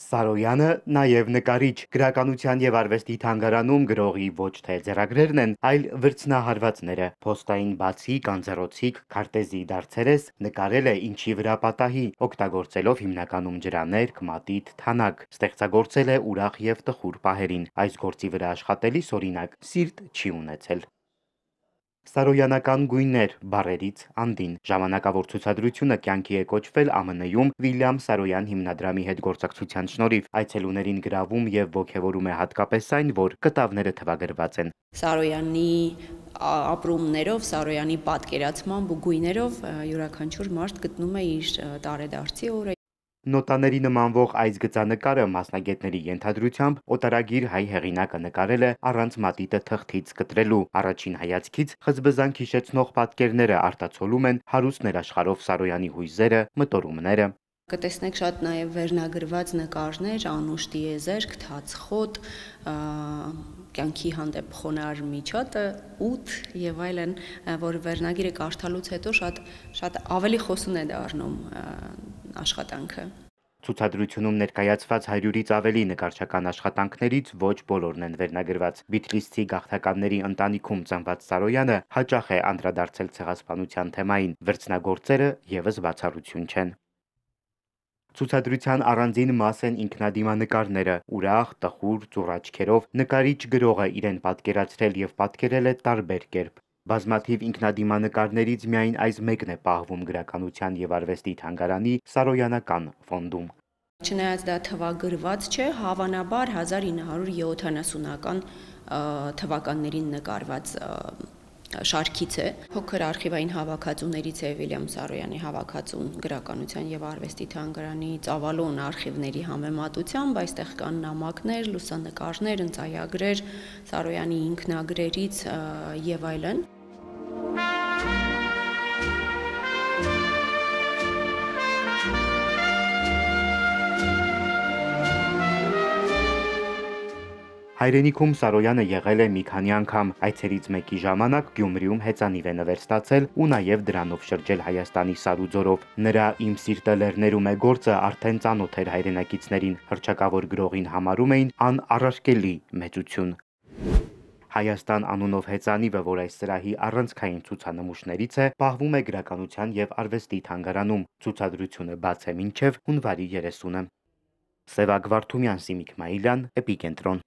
Սարոյանը նաև նկարիչ, գրականության եւ արվեստի թանգարանում գրողի ոչ թե ձեռագրերն են, այլ վրձնահարվածները, փոստային բացիկ, անձեռոցիկ, քարտեզի դարձերես, նկարել է ինչի վրա պատահի, օգտագործելով հիմնականում ջրաներկ, մատիտ, թանակ, ստեղծագործել է ուրախ եւ տխուր պահերին, այս գործի վրա աշխատելիս օրինակ սիրտ չի ունեցել։ Սարոյանական գույներ բառերից անդին ժամանակավոր ցուցադրությունը կյանքի է կոչվել ԱՄՆ-ում Վիլյամ Սարոյան հիմնադրամի հետ գործակցության շնորհիվ այցելուներին գրավում եւ ոգևորում է հատկապես այն, որ կտավները թվագրված են։ Սարոյանի ապրումներով, Սարոյանի պատկերացմամբ ու գույներով յուրաքանչյուր մարդ գտնում է իր տարեդարձի օրը։ Նոտաների նմանվող այս գծանկարը մասնագետների ենթադրությամբ օտարագիր հայ հեղինակը նկարել է առանց մատիտը թղթից կտրելու։ Առաջին հայացքից խզբզանք հիշեցնող պատկերները արտացոլում են հարուստ ներաշխարհով Սարոյանի հույզերը, մտորումները։ Կտեսնեք շատ նաև վերնագրված նկարներ, անուշ տիեզերք, թացխոտ, կյանքի հանդեպ խոնար միջոտը, ութ եւ այլն, որ վերնագիրը կարդալուց հետո շատ ավելի խոսուն է դառնում աշխատանքը։ Ցուցադրությունում ներկայացված 100-ից ավելի նկարչական աշխատանքներից ոչ բոլորն են վերնագրված։ Բիթլիսցի գաղթականների ընտանիքում ծնված Սարոյանը հաճախ է անդրադարձել ցեղասպանության թեմային, վրձնագործերը եւս բացառություն չեն։ Ցուցադրության առանձին մաս են ինքնադիմանկարները, ուրախ, տխուր, ծուռ աչքերով նկարիչ գրողը իրեն պատկերացրել եւ պատկերել է տարբեր կերպ։ Բազմաթիվ ինքնադիմանկարներից միայն այս մեկն է պահվում գրականության եւ արվեստի թանգարանի Սարոյանական ֆոնդում։ Չնայած դա թվագրված չէ, հավանաբար 1970-ական թվականներին նկարված շարքից է։ Փոքր արխիվային հավաքածուներից է Վիլյամ Սարոյանի հավաքածուն գրականության եւ արվեստի թանգարանի ծավալուն արխիվների համեմատությամբ, այստեղ կան նամակներ, լուսանկարներ, ընծայագրեր, Սարոյանի ինքնագրերից եւ այլն։ Հայրենիքում Սարոյանը եղել է մի քանի անգամ, այցերից մեկի ժամանակ Գյումրիում հեծանիվ է նվեր ստացել ու նաև դրանով շրջել Հայաստանի սարուձորով։ Նրա «Իմ սիրտը լեռներում է» գործը արդեն ծանոթ էր հայրենակիցներին, հռչակավոր գրողին համարում էին անառարկելի մեծություն։ Հայաստան անունով հեծանիվը, որ այս սրահի առանցքային ցուցանմուշներից է, պահվում է գրականության եւ արվեստի թանգարանում։ Ցուցադրությունը բաց է մինչեւ հունվարի 30-ը։ Սևակ Վարդումյան, Սիմիկ Մայիլյան, Էպիկենտրոն։